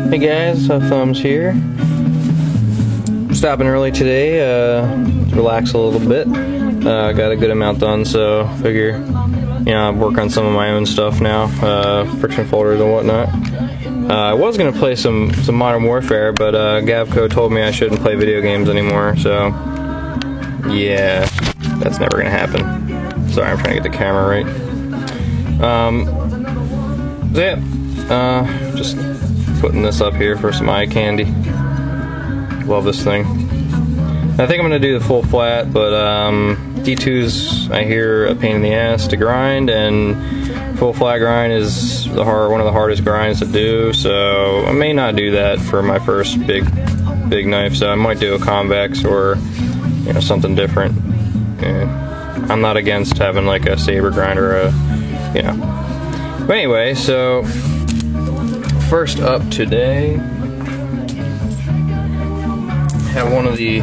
Hey guys, Thumbs here. Stopping early today to relax a little bit. Got a good amount done, so figure, I work on some of my own stuff now, friction folders and whatnot. I was gonna play some Modern Warfare, but Gavco told me I shouldn't play video games anymore, so yeah, that's never gonna happen. Sorry, I'm trying to get the camera right. So yeah, just putting this up here for some eye candy. Love this thing. I think I'm gonna do the full flat, but D2's I hear a pain in the ass to grind, and full flat grind is one of the hardest grinds to do. So I may not do that for my first big knife. So I might do a convex or something different. Yeah. I'm not against having like a saber grind or But anyway, so first up today, have one of the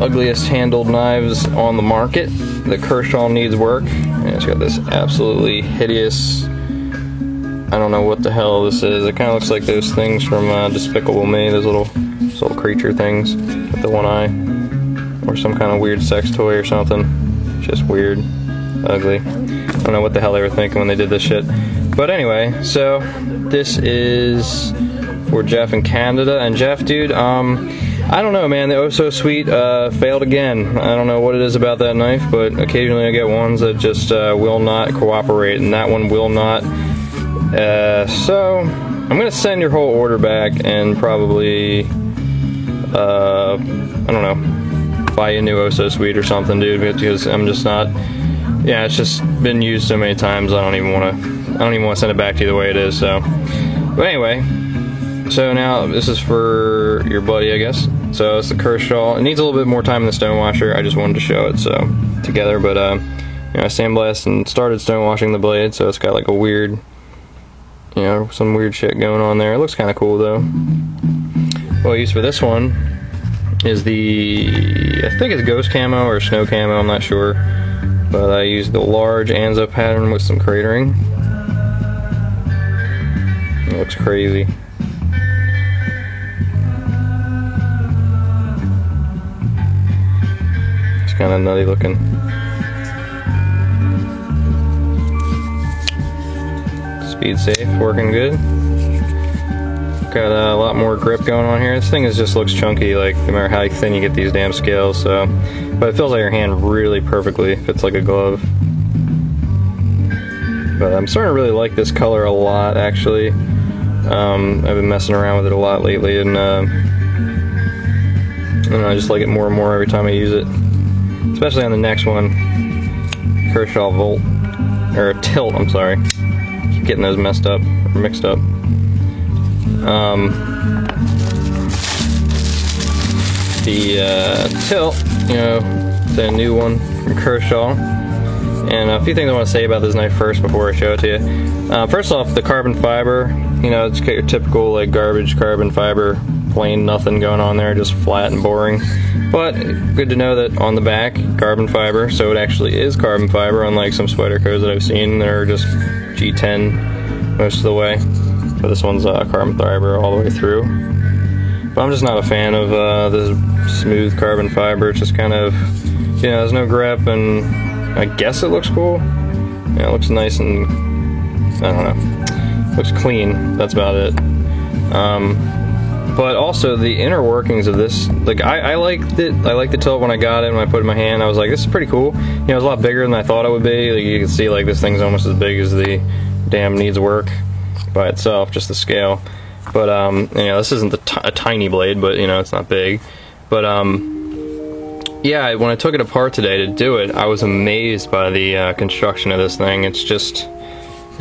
ugliest handled knives on the market. The Kershaw Needs Work, and it's got this absolutely hideous, I don't know what the hell this is. It kind of looks like those things from Despicable Me, those little creature things with the one eye, or some kind of weird sex toy or something. Just weird, ugly. I don't know what the hell they were thinking when they did this shit. But anyway, so this is for Jeff in Canada. And Jeff, dude, I don't know, man. The Oh So Sweet failed again. I don't know what it is about that knife, but occasionally I get ones that just will not cooperate, and that one will not. So I'm gonna send your whole order back and probably, I don't know, buy you a new Oh So Sweet or something, dude, because I'm just not. Yeah, it's just been used so many times. I don't even want to send it back to you the way it is. So, but anyway, so now this is for your buddy, I guess. So it's the Kershaw. It needs a little bit more time in the stone washer. I just wanted to show it together. But I sandblasted and started stone washing the blade, so it's got like a weird, some weird shit going on there. It looks kind of cool though. What I use for this one is I think it's ghost camo or snow camo. I'm not sure. But I used the large Anzo pattern with some cratering. It looks crazy. It's kind of nutty looking. Speed safe, working good. Got a lot more grip going on here. This thing just looks chunky, like no matter how thin you get these damn scales. So, but it feels like your hand really perfectly. Fits like a glove. But I'm starting to really like this color a lot, actually. I've been messing around with it a lot lately, and I don't know, I just like it more and more every time I use it. Especially on the next one, Kershaw Volt or Tilt. I'm sorry, keep getting those mixed up. The Tilt, the new one from Kershaw. And a few things I want to say about this knife first before I show it to you. First off, the carbon fiber, it's got your typical like garbage carbon fiber, plain nothing going on there, just flat and boring. But good to know that on the back, carbon fiber, so it actually is carbon fiber, unlike some Spydercos that I've seen that are just G10 most of the way. But this one's carbon fiber all the way through. But I'm just not a fan of this smooth carbon fiber. It's just kind of, there's no grip, and I guess it looks cool. It looks nice and, I don't know, looks clean. That's about it. But also the inner workings of this, like I liked it. I liked the Tilt when I got it, when I put it in my hand. I was like, this is pretty cool. It was a lot bigger than I thought it would be. Like, you can see, like, this thing's almost as big as the damn Needs Work by itself, just the scale. But this isn't a tiny blade, but it's not big. But yeah, when I took it apart today to do it, I was amazed by the construction of this thing. It's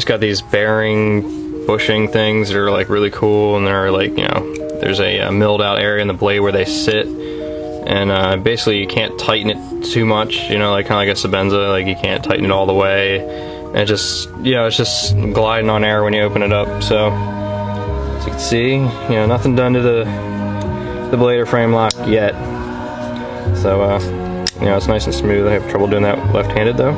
got these bearing bushing things that are like really cool, and they're like, there's a milled out area in the blade where they sit, and basically you can't tighten it too much, like kind of like a Sebenza, like you can't tighten it all the way, and it just, it's just gliding on air when you open it up. So as you can see, nothing done to the blade or frame lock yet. So it's nice and smooth. I have trouble doing that left-handed though.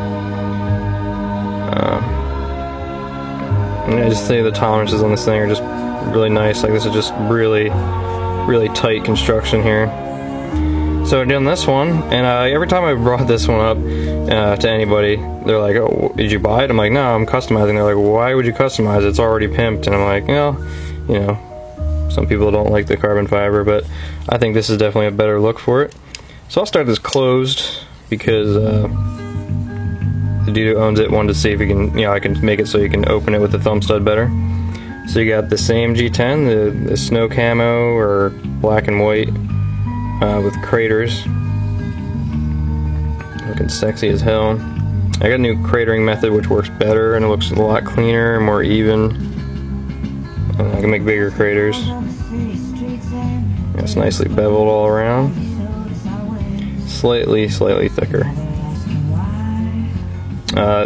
And I just say the tolerances on this thing are just really nice. Like, this is just really tight construction here. So we're doing this one, and every time I brought this one up to anybody, they're like, "Oh, did you buy it?" I'm like, "No, I'm customizing." They're like, "Why would you customize it? It's already pimped." And I'm like, you know, some people don't like the carbon fiber, but I think this is definitely a better look for it. So I'll start this closed because the dude who owns it wanted to see if he can, I can make it so you can open it with the thumb stud better. So you got the same G10, the snow camo or black and white with craters. Looking sexy as hell. I got a new cratering method which works better and it looks a lot cleaner, more even. I can make bigger craters. It's nicely beveled all around. Slightly thicker.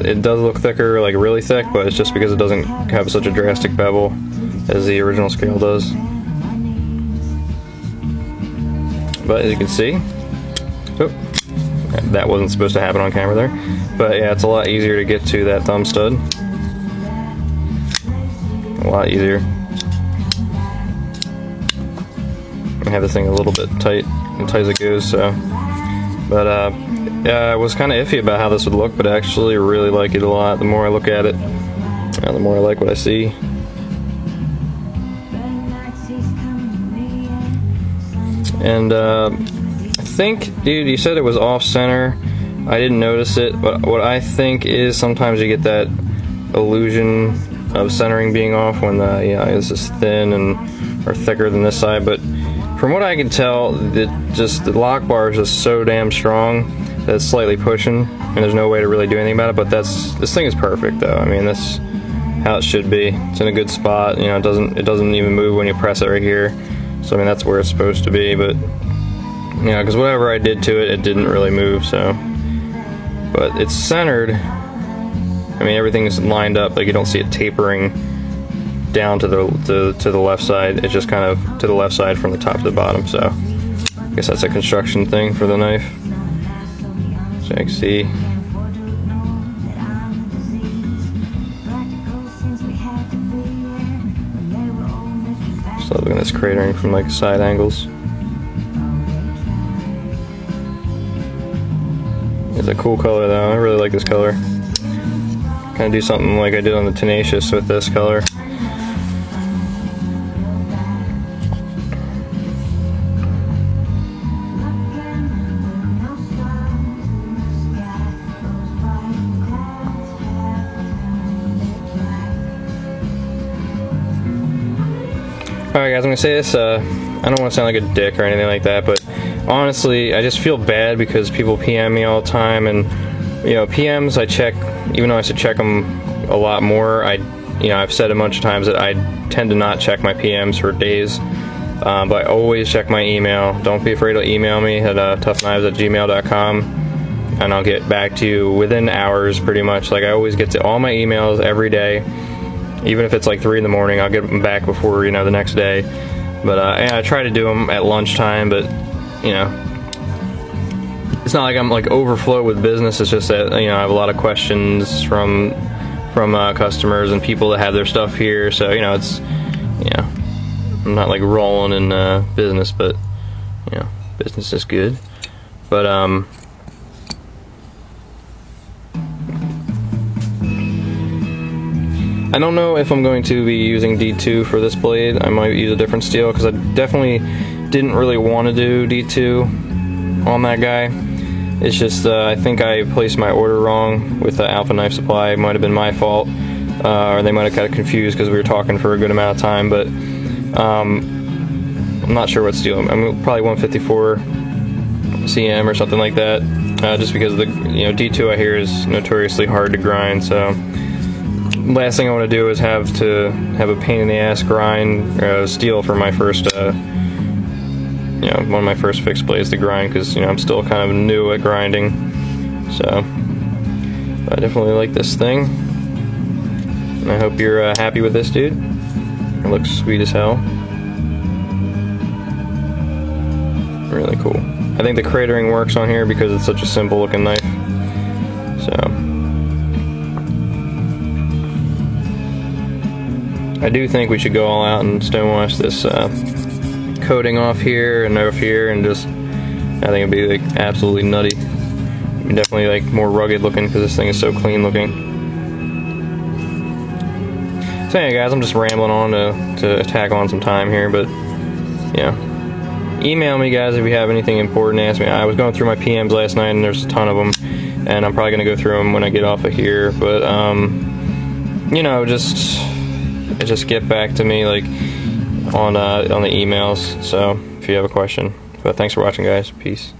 It does look thicker, like really thick, but it's just because it doesn't have such a drastic bevel as the original scale does. But as you can see, that wasn't supposed to happen on camera there. But yeah, it's a lot easier to get to that thumb stud. A lot easier. I have this thing a little bit tight as it goes, so. But yeah, I was kind of iffy about how this would look, but I actually really like it a lot. The more I look at it, the more I like what I see. And I think, dude, you said it was off center. I didn't notice it, but what I think is sometimes you get that illusion of centering being off when the this is thin or thicker than this side. But from what I can tell, the lock bar is just so damn strong that it's slightly pushing, and there's no way to really do anything about it. But this thing is perfect, though. I mean, that's how it should be. It's in a good spot. It doesn't even move when you press it right here. So I mean, that's where it's supposed to be. But because whatever I did to it, it didn't really move. So, but it's centered. I mean, everything's lined up. Like, you don't see it tapering down to the left side. It's just kind of to the left side from the top to the bottom. So I guess that's a construction thing for the knife. So you can see. So look at this cratering from like side angles. It's a cool color though. I really like this color. Kind of do something like I did on the Tenacious with this color. Alright guys, I'm going to say this, I don't want to sound like a dick or anything like that, but honestly, I just feel bad because people PM me all the time, and PMs I check, even though I should check them a lot more. I've said a bunch of times that I tend to not check my PMs for days, but I always check my email. Don't be afraid to email me at toughnives@gmail.com, and I'll get back to you within hours pretty much. Like, I always get to all my emails every day. Even if it's like 3 in the morning, I'll get them back before, the next day. But I try to do them at lunchtime, but, it's not like I'm like overflow with business. It's just that, I have a lot of questions from customers and people that have their stuff here. So, it's, I'm not like rolling in business, but, business is good. But, I don't know if I'm going to be using D2 for this blade. I might use a different steel because I definitely didn't really want to do D2 on that guy. It's just I think I placed my order wrong with the Alpha Knife Supply. It might have been my fault, or they might have got it confused because we were talking for a good amount of time. But I'm not sure what steel. I'm probably 154 CM or something like that. Just because the D2 I hear is notoriously hard to grind. So last thing I want to do is have a pain in the ass grind steel for my first one of my first fixed blades to grind, because I'm still kind of new at grinding. So I definitely like this thing, and I hope you're happy with this, dude. It looks sweet as hell. Really cool. I think the cratering works on here because it's such a simple looking knife. So I do think we should go all out and stone wash this coating off here and just, I think it'd be like absolutely nutty. Definitely like more rugged looking because this thing is so clean looking. So anyway guys, I'm just rambling on to tack on some time here, but yeah. Email me guys if you have anything important to ask me. I was going through my PMs last night and there's a ton of them, and I'm probably going to go through them when I get off of here, but you know, just get back to me like on the emails, so if you have a question. But thanks for watching guys, peace.